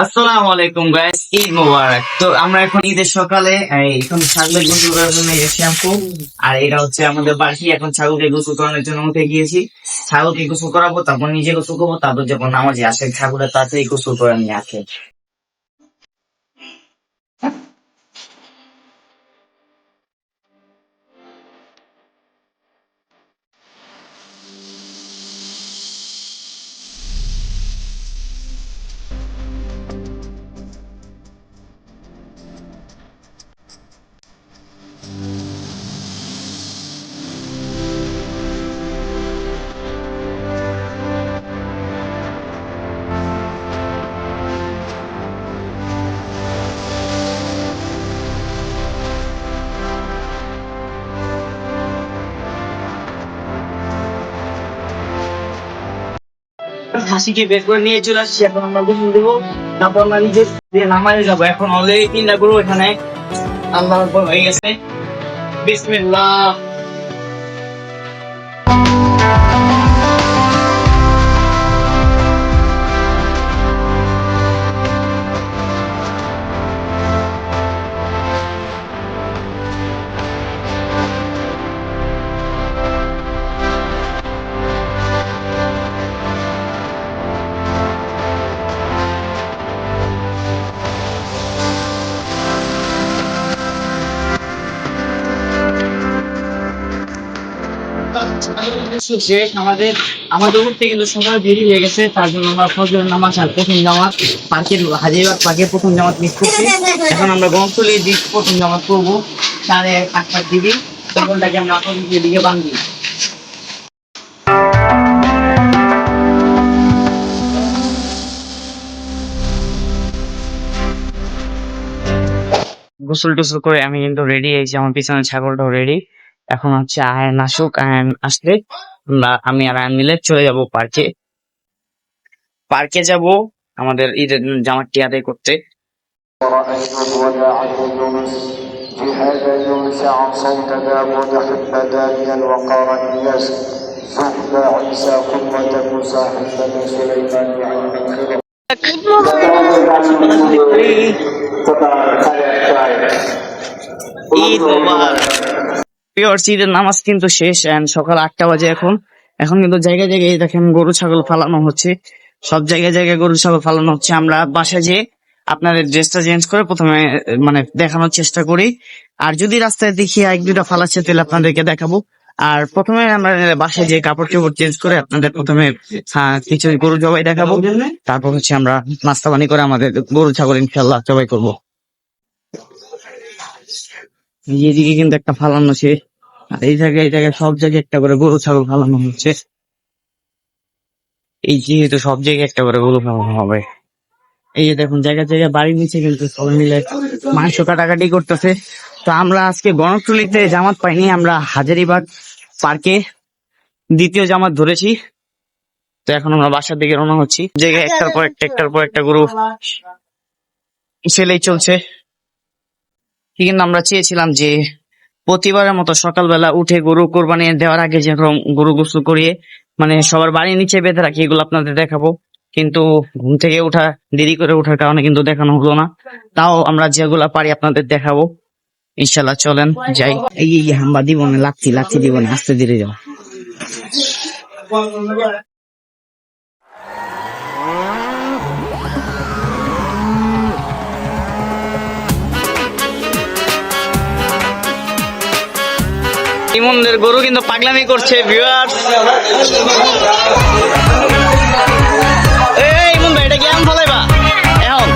আসসালামু আলাইকুম গাইস, ঈদ মোবারক। তো আমরা এখন ঈদের সকালে এখন ছাগলের গোসল করার জন্য শ্যাম্পু আর এটা হচ্ছে আমাদের বাড়ি। এখন ছাগলকে গোসল করানোর জন্য উঠে গিয়েছি। ছাগলকে গোসল করাবো, তারপর নিজে গোসল করবো, তারপর যখন নামাজে আসে ছাগলের তাড়াতাড়ি গোসল করে নিয়ে আসে। হাসিকে বের করে নিয়ে চলে আসছি। এখন আমরা গোসল দেবো, তারপর আমরা নিজে নামাজে যাবো। এখন অলরেডি 3টা গরু এখানে আল্লাহ আকবার হয়ে গেছে। বিসমিল্লাহ। শেষ আমাদের আমাদের উঠতে কিন্তু সকালে দেরি হয়ে গেছে, তার জন্য আমরা ফজরের নামাজ আর প্রথম জামাত পার্কের হাজিরবাগ পার্কের প্রথম জামাত মিস করছি। এখন আমরা গমতলির দিক প্রথম জামাত করবো 8:30 দিকে। তখনটাকে আমরা আপনাদের দিকে বান্ধি। গোসল টোসল করে আমি কিন্তু রেডি হয়েছি, আমার পিছনে ছাগলটাও রেডি। এখন হচ্ছে আয়ন আসুক, আয়ন আসলে আমি আর আয়ন মিলে চলে যাব পার্কে। পার্কে যাব আমাদের ঈদের জামাটি আদায় করতে। ورأيت الوداع يونس في هذا يونس عن صوت داود حب دانيا وقار إياس زهد عيسى قوة موسى حب من سليمان وعلم الخضر ঈদ মোবারক। ঈদের নামাজ কিন্তু শেষ, সকাল 8টা বাজে। এখন এখন কিন্তু জায়গায় জায়গায় দেখেন গরু ছাগল ফালানো হচ্ছে, সব জায়গায় জায়গায় গরু ছাগল ফালানো হচ্ছে। আমরা বাসায় যেয়ে আপনাদের ড্রেসটা চেঞ্জ করে প্রথমে মানে দেখানোর চেষ্টা করি, আর যদি রাস্তায় দেখি 1-2টা ফালাচ্ছে তাহলে আপনাদেরকে দেখাবো। আর প্রথমে আমরা বাসায় যে কাপড় চোপড় চেঞ্জ করে আপনাদের প্রথমে কিছু গরু জবাই দেখাবো, তারপর হচ্ছে আমরা নাস্তা পানি করে আমাদের গরু ছাগল ইনশাল্লাহ জবাই করবো। এদিকে কিন্তু একটা ফালানো আছে, আর এই জায়গায় সব জায়গায় একটা করে গরু ছাগল ফালানো হচ্ছে। এই যেহেতু সব জায়গায় একটা করে গরু ফালানো হবে। এই যে দেখুন জায়গায় জায়গায় বাড়ির নিচে কিন্তু সবাই মিলে মাংস কাটাকাটি করতেছে। তো আমরা আজকে গণকটুলিতে জামাত পাইনি, আমরা হাজারীবাগ পার্কে দ্বিতীয় জামাত ধরেছি। তো এখন আমরা বাসার দিকে রওনা হচ্ছি। জায়গায় একটার পর একটা গরু ফেলেই চলছে। কিন্তু আমরা চেয়েছিলাম যে প্রতিবারের মতো সকালবেলা উঠে গরু কোরবানি দেওয়ার আগে যেরকম গরু গোসল করিয়ে মানে সবার বাড়ির নিচে বেঁধে রাখি, এগুলো আপনাদের দেখাবো। কিন্তু ঘুম থেকে ওঠা দেরি করে ওঠার কারণে কিন্তু দেখানো হলো না। তাও আমরা যেগুলা পারি আপনাদের দেখাবো ইনশাল্লাহ। চলেন যাই। এই হাম্বা দিব না, লাচ্ছি দিব না, আস্তে ধীরে যাও। ইমনদের গরু কিন্তু পাগলামি করছে ভিউয়ার্স। এই ইমন ভাই, এটা কি আম ফলাইবা এখন?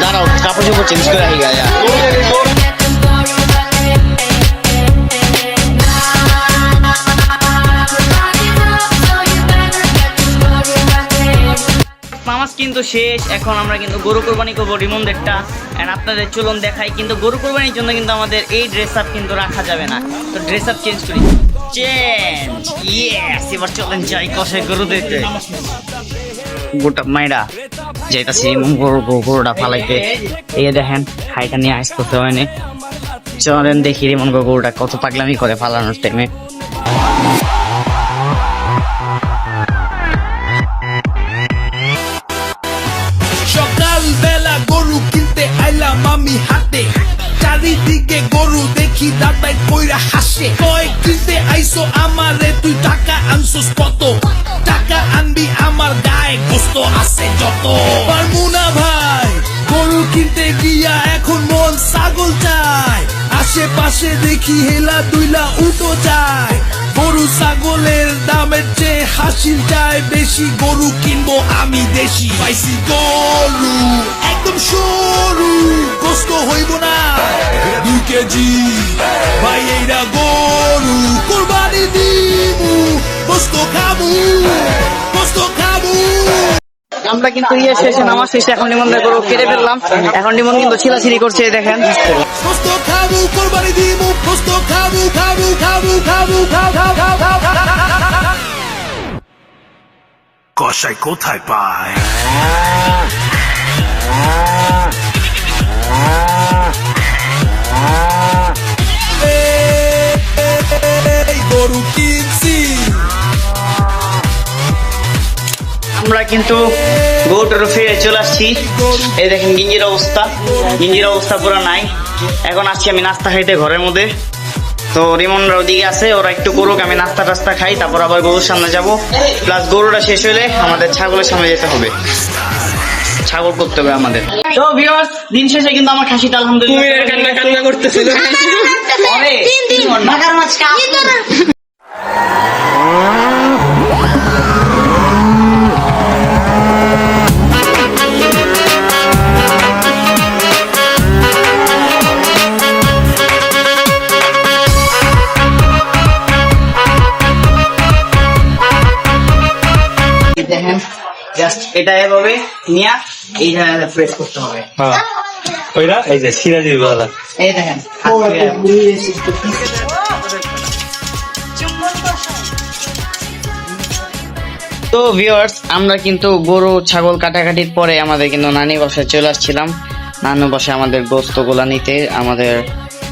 দাঁড়াও, কাপড় চোপড় চেঞ্জ করে আহি গায়া। নামাজ কিন্তু শেষ, এখন আমরা কিন্তু গরু কোরবানি করবো রিমনদেরটা। এন্ড আপনাদের চলুন দেখাই। কিন্তু গরু কোরবানির জন্য কিন্তু আমাদের এই ড্রেস আপ কিন্তু রাখা যাবে না, তো ড্রেস আপ চেঞ্জ করি। Change, yes. এবার চলেন যাই কষাই গরু দেখতে। গোটা মাইরা যাইতাছি গরুটা ফালাইতে। এই দেখেন খাইটা নিয়ে আসতে হয়নি। চলেন দেখি রিমন গরুটা কত পাগলামি করে ফালানোর টাইমে। গেলাম আমি হাটে, চারিদিকে গরু দেখি দাদাই কইরা হাসে, কয় কিনতে আইসো আমারে তুই টাকা আনছোস কত, টাকা আনবি আমার গায়ে গোস্ত আছে যত, পারমু না ভাই গরু কিনতে গিয়া এখন মন ছাগল চায়, আশেপাশে দেখি হেলা দুইলা উটো যায়, গরু ছাগলের দামের চেয়ে হাসিল যায় বেশি, গরু কিনবো আমি দেশি, পাইছি গরু একদম সরু, গোস্ত হইব না 2 কেজি, ভাই এইটা গরু কোরবানি দিমু, গোস্ত খাবো, গোস্ত খাবো। আমরা কিন্তু শেষে নামাজ শেষে এখন নিমন্ত্রণ করে কেটে ফেললাম, এখন নিমন্ত্রণ কিন্তু ছিলাছিলি করছে এই দেখেন। গোস্ত খাবো কোরবানি দিমু, গোস্ত খাবো খাবো খাবো খাবো খাবো খাবো খাবো। কষাই কোথায় পায়? এই গরু কিনছি, আমরা কিন্তু গরুটার ফিরে চলে আসছি, এই দেখেন গিঞ্জির অবস্থা পুরো নাই। এখন আসছি আমি নাস্তা খাইতে ঘরের মধ্যে, তো রিমনরা ওদিকে আছে, ওরা একটু করুক, আমি নাস্তা টাস্তা খাই, তারপর আবার গরুর সামনে যাব, প্লাস গরুটা শেষ হলে আমাদের ছাগলের সামনে যেতে হবে, ছাগল করতে হবে আমাদের। তো ভিউয়ার্স, দিন শেষে কিন্তু আমার খাসিটা আলহামদুলিল্লাহ কান্না করতেছিল। দেখেন জাস্ট এটা এভাবে নিয়ে এই জায়গায় প্রেস করতে হবে। হ্যাঁ ওইটা এই যে সিরাজি বালা এই দেখেন তো ভিউয়ার্স, আমরা কিন্তু গরু ছাগল কাটাকাটির পরে আমাদের কিন্তু নানি বাসায় চলে আসছিলাম। নানু বাসায় আমাদের গোস্ত গুলা নিতে, আমাদের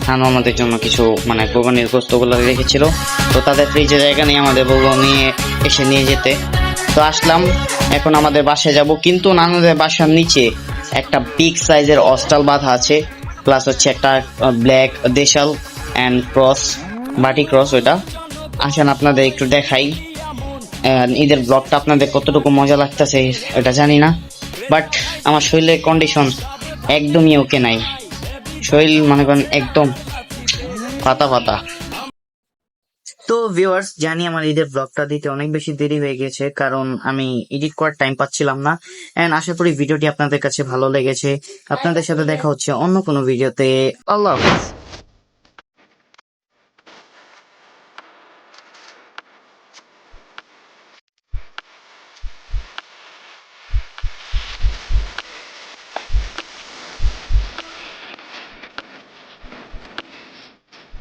নানু আমাদের জন্য কিছু মানে কোরবানির গোস্ত গুলা রেখেছিল, তো তাদের ফ্রিজে জায়গা নিয়ে আমাদের বউ নিয়ে এসে নিয়ে যেতে। তো আসলাম, এখন আমাদের বাসায় যাব, কিন্তু নানুদের বাসার নিচে একটা বিগ সাইজের অস্টাল বাঁধা আছে, প্লাস হচ্ছে একটা ব্ল্যাক দেশাল অ্যান্ড ক্রস, বাটি ক্রস। ওইটা আসেন আপনাদের একটু দেখাই। ঈদের ব্লগটা আপনাদের কতটুকু মজা লাগতেছে এটা জানি না, বাট আমার শরীরের কন্ডিশন একদমই ওকে নাই, শরীর মনে করেন একদম পাতা পাতা। তো ভিউয়ার্স, জানি আমার ঈদের ব্লগটা দিতে অনেক বেশি দেরি হয়ে গেছে, কারণ আমি এডিট করার টাইম পাচ্ছিলাম না। এন্ড আশা করি ভিডিওটি আপনাদের কাছে ভালো লেগেছে। আপনাদের সাথে দেখা হচ্ছে অন্য কোনো ভিডিওতে। আল্লাহ হাফেজ।